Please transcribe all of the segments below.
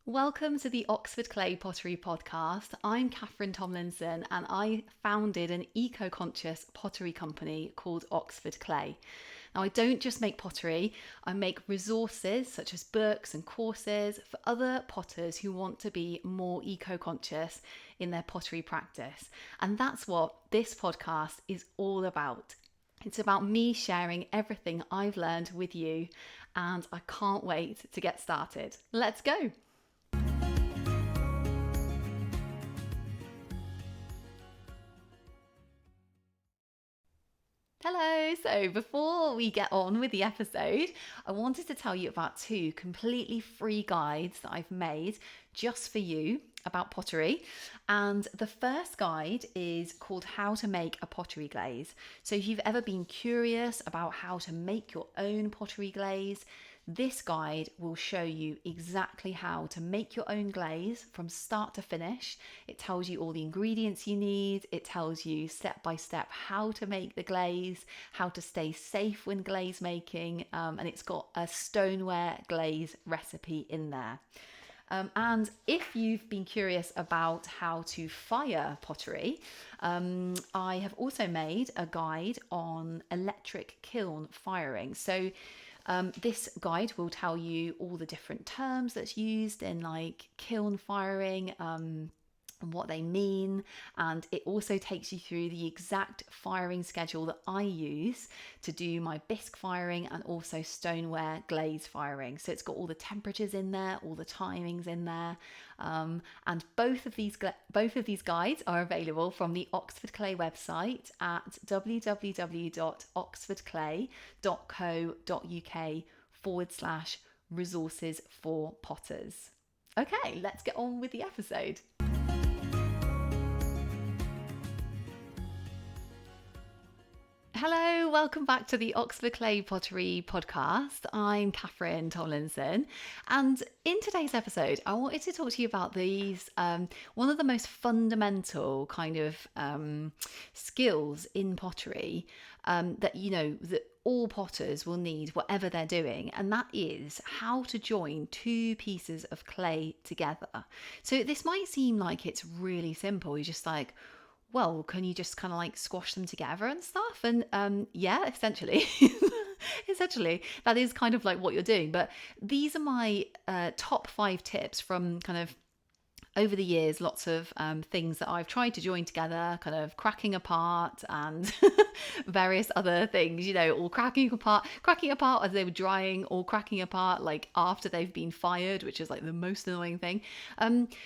Welcome to the Oxford Clay Pottery Podcast. I'm Catherine Tomlinson and I founded an eco-conscious pottery company called Oxford Clay. Now, I don't just make pottery, I make resources such as books and courses for other potters who want to be more eco-conscious in their pottery practice. And that's what this podcast is all about. It's about me sharing everything I've learned with you, and I can't wait to get started. Let's go! Hello, so before we get on with the episode, I wanted to tell you about two completely free guides that I've made just for you about pottery. And the first guide is called How to Make a Pottery Glaze. So if you've ever been curious about how to make your own pottery glaze, this guide will show you exactly how to make your own glaze from start to finish. It tells you all the ingredients you need. It tells you step by step how to make the glaze, how to stay safe when glaze making, and it's got a stoneware glaze recipe in there. And if you've been curious about how to fire pottery, I have also made a guide on electric kiln firing. So this guide will tell you all the different terms that's used in like kiln firing, and what they mean, and it also takes you through the exact firing schedule that I use to do my bisque firing and also stoneware glaze firing. So it's got all the temperatures in there, all the timings in there, and both of these guides are available from the Oxford Clay website at www.oxfordclay.co.uk/resources for potters. Okay, let's get on with the episode. Hello, welcome back to the Oxford Clay Pottery Podcast. I'm Catherine Tomlinson, and in today's episode, I wanted to talk to you about these one of the most fundamental kind of skills in pottery that all potters will need, whatever they're doing, and that is how to join two pieces of clay together. So this might seem like it's really simple. You're just like, well, can you just kind of like squash them together and stuff? And yeah, essentially, essentially, that is kind of like what you're doing. But these are my top 5 tips from kind of over the years, lots of things that I've tried to join together, kind of cracking apart and various other things, all cracking apart as they were drying, or cracking apart like after they've been fired, which is like the most annoying thing.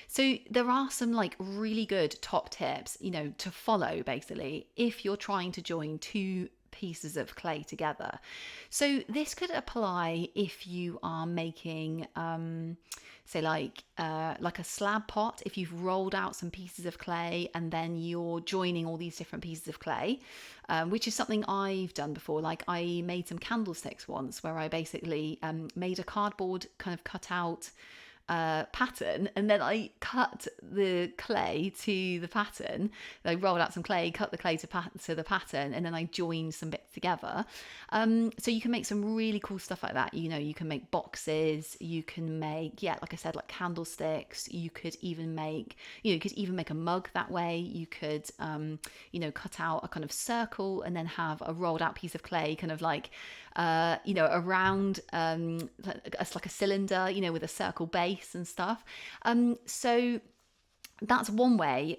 So there are some like really good top tips, to follow basically if you're trying to join two pieces of clay together. So this could apply if you are making say like a slab pot. If you've rolled out some pieces of clay and then you're joining all these different pieces of clay, which is something I've done before. Like I made some candlesticks once where I basically made a cardboard kind of cutout pattern, and then I cut the clay to the pattern. I rolled out some clay, cut the clay to the pattern, and then I joined some bits together. So you can make some really cool stuff like that. You can make boxes, you can make, like I said, like candlesticks. You could even make a mug that way. You could cut out a kind of circle and then have a rolled out piece of clay kind of like around it's like a cylinder, with a circle base and stuff. So that's one way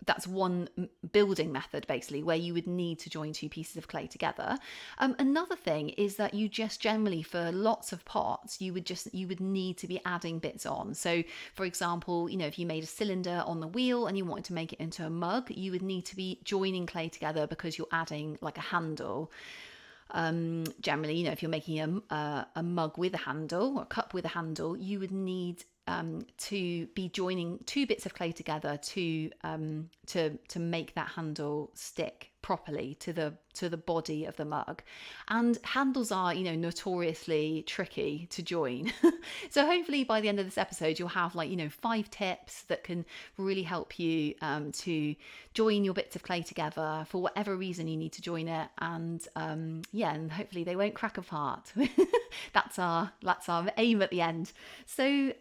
that's one building method basically where you would need to join two pieces of clay together. Another thing is that you just generally, for lots of pots, you would need to be adding bits on. So for example, if you made a cylinder on the wheel and you wanted to make it into a mug, you would need to be joining clay together because you're adding like a handle. Generally, if you're making a mug with a handle or a cup with a handle, you would need to be joining two bits of clay together to make that handle stick, properly to the body of the mug. And handles are, notoriously tricky to join. So hopefully by the end of this episode you'll have 5 tips that can really help you to join your bits of clay together for whatever reason you need to join it. And and hopefully they won't crack apart. That's our aim at the end. So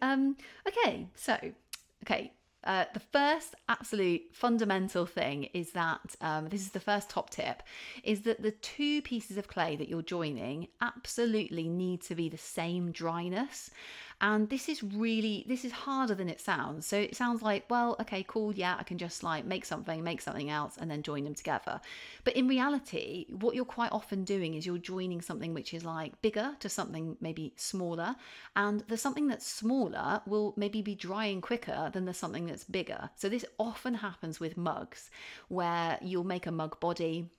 the first absolute fundamental thing is that this is the first top tip, is that the 2 pieces of clay that you're joining absolutely need to be the same dryness. And this is harder than it sounds. So it sounds like, well, okay, cool, yeah, I can just make something else and then join them together. But in reality, what you're quite often doing is you're joining something which is bigger to something maybe smaller, and the something that's smaller will maybe be drying quicker than the something that's bigger. So this often happens with mugs, where you'll make a mug body.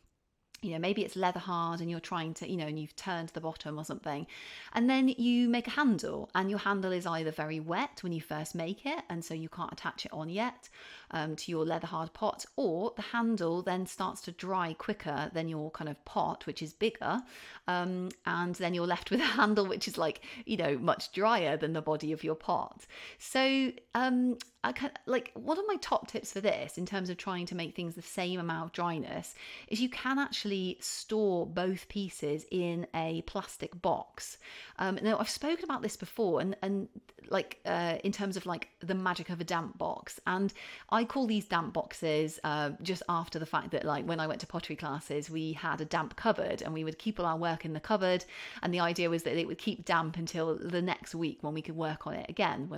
Maybe it's leather hard and you're trying to, and you've turned the bottom or something. And then you make a handle, and your handle is either very wet when you first make it, and so you can't attach it on yet to your leather hard pot, or the handle then starts to dry quicker than your kind of pot, which is bigger. And then you're left with a handle which is much drier than the body of your pot. So one of my top tips for this, in terms of trying to make things the same amount of dryness, is you can actually store both pieces in a plastic box. Now I've spoken about this before, and in terms of the magic of a damp box, and I call these damp boxes just after the fact that when I went to pottery classes, we had a damp cupboard and we would keep all our work in the cupboard, and the idea was that it would keep damp until the next week when we could work on it again,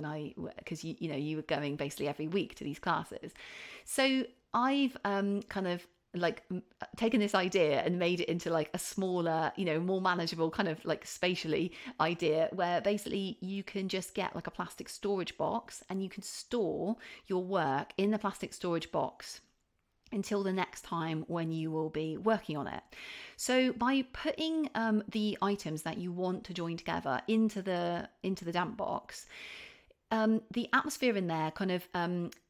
because you were going basically every week to these classes. So I've taken this idea and made it into a smaller, more manageable kind of spatially idea, where basically you can just get a plastic storage box, and you can store your work in the plastic storage box until the next time when you will be working on it. So by putting the items that you want to join together into the damp box, the atmosphere in there kind of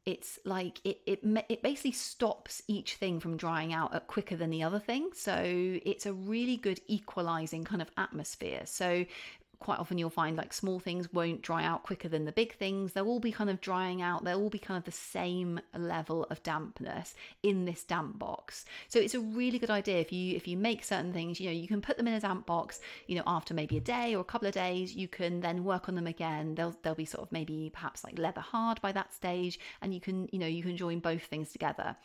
it's it basically stops each thing from drying out quicker than the other thing. So it's a really good equalizing kind of atmosphere. So quite often you'll find small things won't dry out quicker than the big things. They'll all be kind of drying out. They'll all be kind of the same level of dampness in this damp box. So it's a really good idea if you make certain things, you can put them in a damp box, after maybe a day or a couple of days, you can then work on them again. They'll be sort of maybe perhaps leather hard by that stage, and you can join both things together.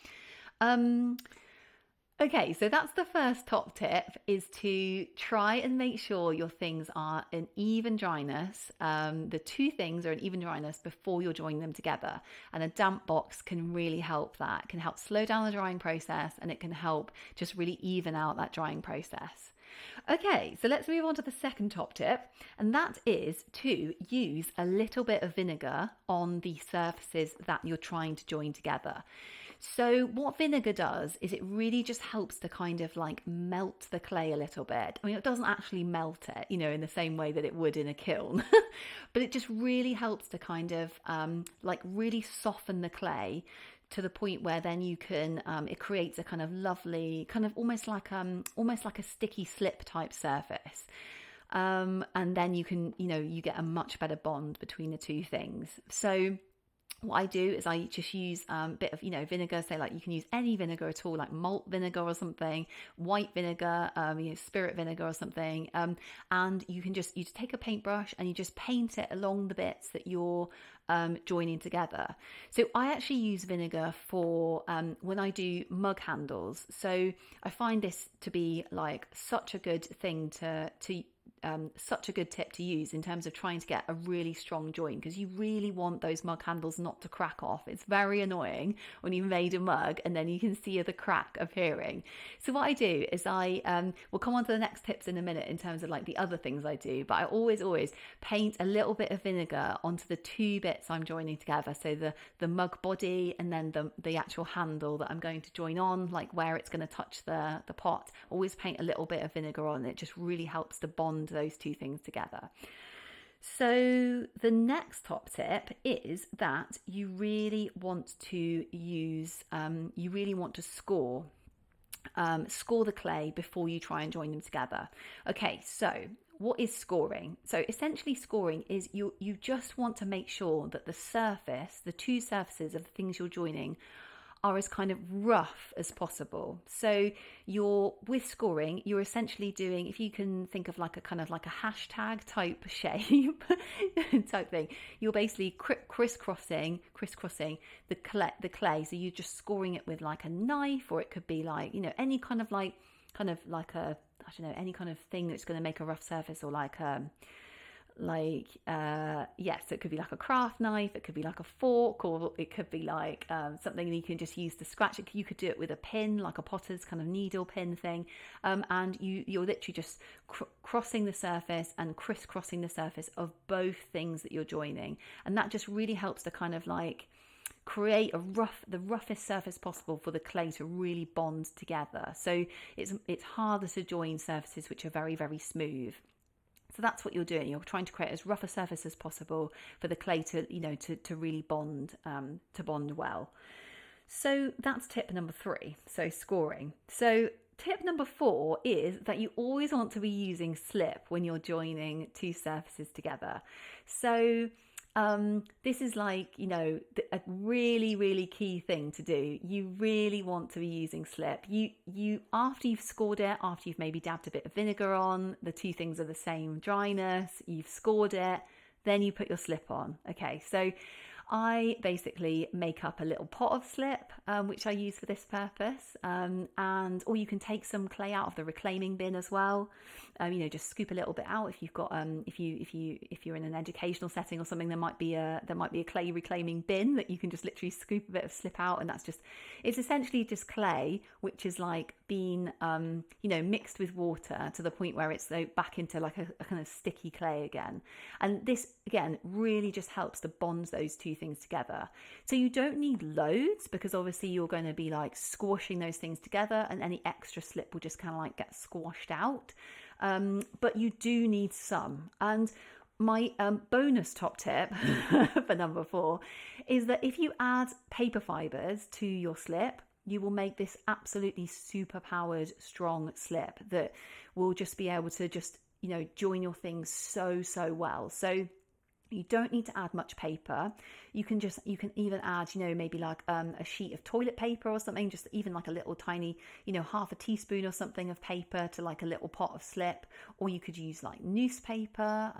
Okay, so that's the first top tip, is to try and make sure your things are an even dryness. The 2 things are an even dryness before you're joining them together. And a damp box can really help that. It can help slow down the drying process, and it can help just really even out that drying process. Okay, so let's move on to the second top tip, and that is to use a little bit of vinegar on the surfaces that you're trying to join together. So what vinegar does is it really just helps to kind of melt the clay a little bit. I mean, it doesn't actually melt it, in the same way that it would in a kiln, but it just really helps to kind of really soften the clay to the point where then you can, it creates a kind of lovely, kind of almost like a sticky slip type surface. And then you can, you get a much better bond between the 2 things. So what I do is I just use a bit of, vinegar. So you can use any vinegar at all, like malt vinegar or something, white vinegar, spirit vinegar or something. And you just take a paintbrush and you just paint it along the bits that you're joining together. So I actually use vinegar for when I do mug handles. So I find this to be such a good thing to such a good tip to use in terms of trying to get a really strong join, because you really want those mug handles not to crack off. It's very annoying when you've made a mug and then you can see the crack appearing. So what I do is we'll come on to the next tips in a minute in terms of the other things I do, but I always paint a little bit of vinegar onto the 2 bits I'm joining together. So the mug body and then the actual handle that I'm going to join on, where it's going to touch the pot. Always paint a little bit of vinegar on. It just really helps to bond those 2 things together. So the next top tip is that you really want to use, you really want to score Score the clay before you try and join them together. Okay, so what is scoring? So essentially scoring is you just want to make sure that the two surfaces of the things you're joining are as kind of rough as possible. So with scoring, you're essentially doing, if you can think of like a kind of like a hashtag type shape type thing, you're basically crisscrossing the clay. So you're just scoring it with like a knife, or it could be like, any kind of like a, I don't know, any kind of thing that's going to make a rough surface, or yes, so it could be like a craft knife, it could be like a fork, or it could be like something that you can just use to scratch it. You could do it with a pin, like a potter's kind of needle pin thing, and you're literally just crossing the surface and crisscrossing the surface of both things that you're joining, and that just really helps to kind of like create the roughest surface possible for the clay to really bond together. So it's harder to join surfaces which are very, very smooth. So that's what you're doing. You're trying to create as rough a surface as possible for the clay to really bond, to bond well. So that's tip number 3. So scoring. So tip number 4 is that you always want to be using slip when you're joining two surfaces together. So this is like, a really, really key thing to do. You really want to be using slip. You after you've scored it, after you've maybe dabbed a bit of vinegar on, the two things are the same dryness, you've scored it, then you put your slip on. Okay, so I basically make up a little pot of slip, which I use for this purpose, or you can take some clay out of the reclaiming bin as well. Just scoop a little bit out if you've got if you're in an educational setting or something, there might be a clay reclaiming bin that you can just literally scoop a bit of slip out, and it's essentially just clay which is like been mixed with water to the point where it's back into like a kind of sticky clay again, and this again really just helps to bond those two things together. So you don't need loads, because obviously you're going to be like squashing those things together, and any extra slip will just kind of like get squashed out, but you do need some. And my bonus top tip for number 4 is that if you add paper fibres to your slip, you will make this absolutely super powered strong slip that will just be able to just join your things so well. So you don't need to add much paper. You can even add, maybe like a sheet of toilet paper or something, just even like a little tiny, half a teaspoon or something of paper to like a little pot of slip. Or you could use like newspaper,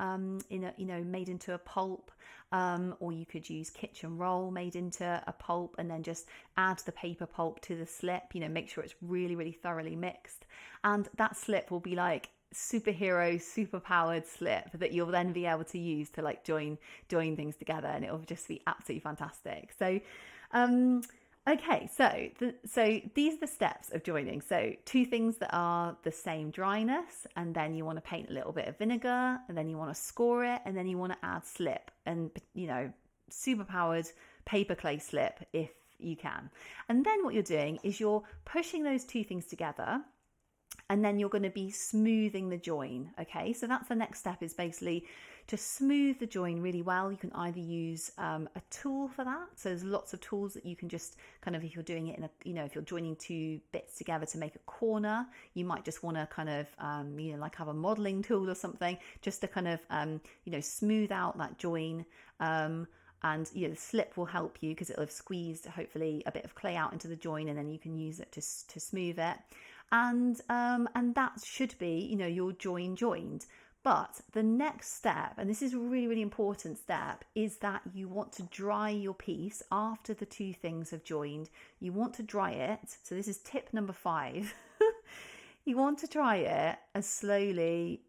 made into a pulp, or you could use kitchen roll made into a pulp, and then just add the paper pulp to the slip. Make sure it's really, really thoroughly mixed, and that slip will be like superhero, super powered slip that you'll then be able to use to like join things together, and it'll just be absolutely fantastic. So okay, so these are the steps of joining. So 2 things that are the same dryness, and then you want to paint a little bit of vinegar, and then you want to score it, and then you want to add slip, and super powered paper clay slip if you can. And then what you're doing is you're pushing those 2 things together, and then you're going to be smoothing the join. Okay, so that's the next step, is basically to smooth the join really well. You can either use a tool for that. So there's lots of tools that you can just kind of, if you're doing it in if you're joining 2 bits together to make a corner, you might just want to kind of, like have a modeling tool or something, just to kind of, smooth out that join. And the slip will help you because it'll have squeezed hopefully a bit of clay out into the join, and then you can use it to smooth it. And that should be, your join joined. But the next step, and this is a really, really important step, is that you want to dry your piece after the 2 things have joined. You want to dry it. So this is tip number 5. You want to dry it as slowly.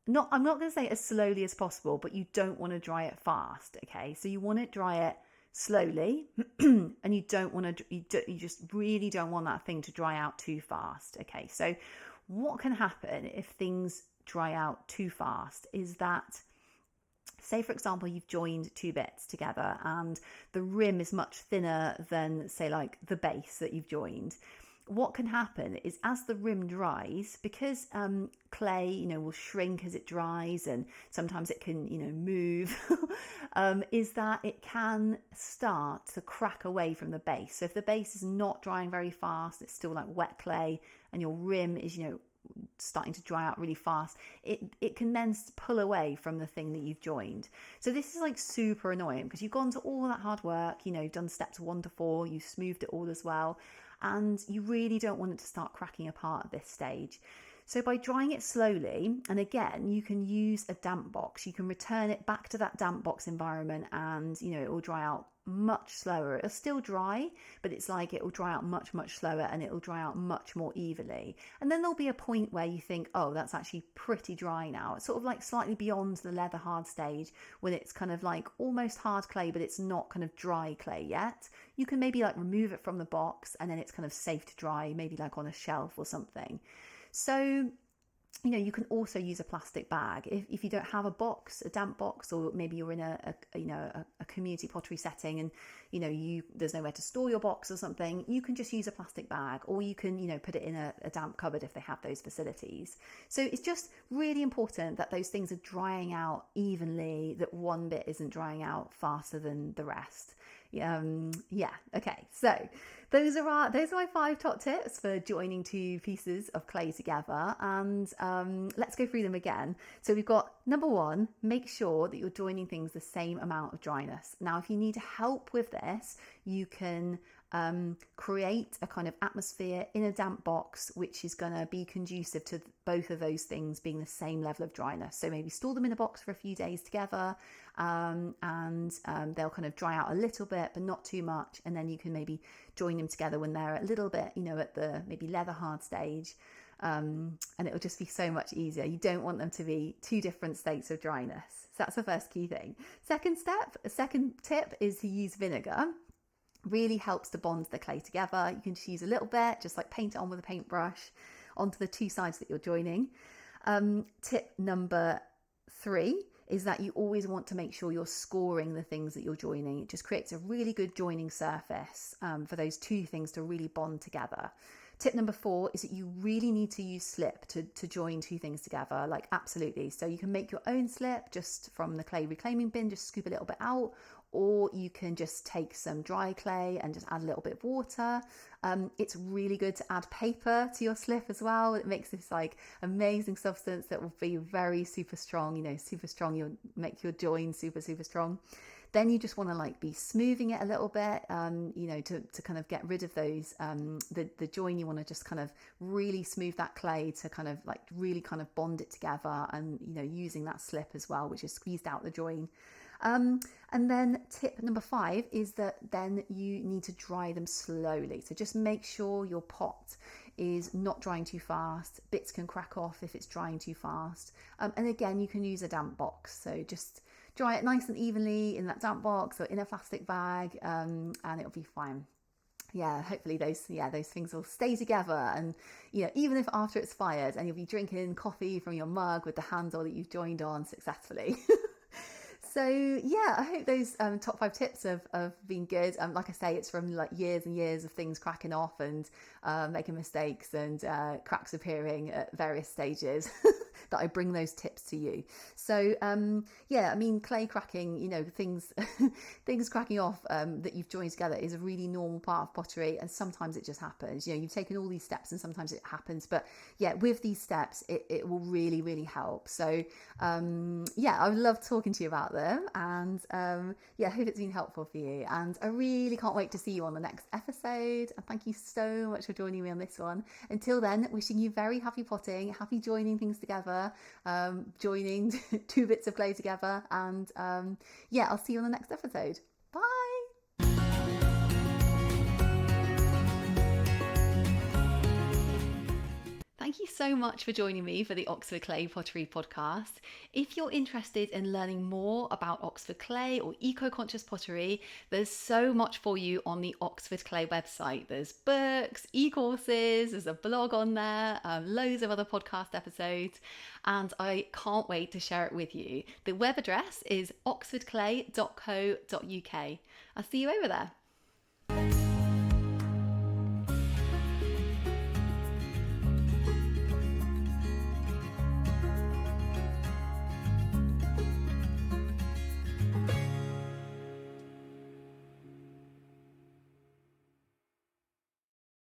I'm not going to say as slowly as possible, but you don't want to dry it fast. Okay, so you want to dry it slowly, and you just really don't want that thing to dry out too fast. Okay, so what can happen if things dry out too fast is that, say for example, you've joined 2 bits together and the rim is much thinner than, say, like the base that you've joined. what can happen is as the rim dries, because clay, will shrink as it dries, and sometimes it can, move, is that it can start to crack away from the base. So if the base is not drying very fast, it's still like wet clay, and your rim is, starting to dry out really fast, it can then pull away from the thing that you've joined. So this is like super annoying because you've gone to all that hard work, you've done steps 1 to 4, you've smoothed it all as well, and you really don't want it to start cracking apart at this stage. So by drying it slowly, and again, you can use a damp box, you can return it back to that damp box environment, and it will dry out much slower. It'll still dry, but it's like it will dry out much, much slower, and it will dry out much more evenly. And then there'll be a point where you think, oh, that's actually pretty dry now. It's sort of like slightly beyond the leather hard stage, when it's kind of like almost hard clay, but it's not kind of dry clay yet. You can maybe like remove it from the box, and then it's kind of safe to dry, maybe like on a shelf or something. So you can also use a plastic bag if you don't have a box, a damp box, or maybe you're in a community pottery setting and there's nowhere to store your box or something. You can just use a plastic bag, or you can put it in a damp cupboard if they have those facilities. So it's just really important that those things are drying out evenly, that one bit isn't drying out faster than the rest. Okay, so those are my 5 top tips for joining 2 pieces of clay together, and let's go through them again. So we've got number 1, make sure that you're joining things the same amount of dryness. Now if you need help with this, you can create a kind of atmosphere in a damp box which is going to be conducive to both of those things being the same level of dryness. So maybe store them in a box for a few days together, and they'll kind of dry out a little bit but not too much, and then you can maybe join them together when they're a little bit at the maybe leather hard stage, and it'll just be so much easier. You don't want them to be 2 different states of dryness. So that's the first key thing. Second tip is to use vinegar. Really helps to bond the clay together. You can just use a little bit, just like paint it on with a paintbrush onto the 2 sides that you're joining. Tip number 3 is that you always want to make sure you're scoring the things that you're joining. It just creates a really good joining surface for those 2 things to really bond together. Tip number 4 is that you really need to use slip to join 2 things together, like absolutely. So you can make your own slip just from the clay reclaiming bin, just scoop a little bit out, or you can just take some dry clay and just add a little bit of water. It's really good to add paper to your slip as well. It makes this like amazing substance that will be very super strong, super strong. You'll make your join super, super strong. Then you just want to like be smoothing it a little bit, to kind of get rid of those, the join. You want to just kind of really smooth that clay to kind of like really kind of bond it together, and, using that slip as well, which is squeezed out the join. And then tip number 5 is that then you need to dry them slowly. So just make sure your pot is not drying too fast. Bits can crack off if it's drying too fast. And again, you can use a damp box. So just dry it nice and evenly in that damp box or in a plastic bag, and it'll be fine. Yeah, hopefully those things will stay together, and even if after it's fired and you'll be drinking coffee from your mug with the handle that you've joined on successfully. So yeah, I hope those top 5 tips have been good. Like I say, it's from like years and years of things cracking off and making mistakes and cracks appearing at various stages that I bring those tips to you. So clay cracking, things things cracking off that you've joined together is a really normal part of pottery, and sometimes it just happens. You've taken all these steps and sometimes it happens, but yeah, with these steps it will really, really help. So I would love talking to you about them, and I hope it's been helpful for you, and I really can't wait to see you on the next episode, and thank you so much for joining me on this one. Until then, wishing you very happy potting, happy joining things together, joining 2 bits of clay together, and I'll see you on the next episode. Bye. Thank you so much for joining me for the Oxford Clay Pottery podcast. If you're interested in learning more about Oxford Clay or eco-conscious pottery, there's so much for you on the Oxford Clay website. There's books, e-courses, there's a blog on there, loads of other podcast episodes, and I can't wait to share it with you. The web address is oxfordclay.co.uk. I'll see you over there.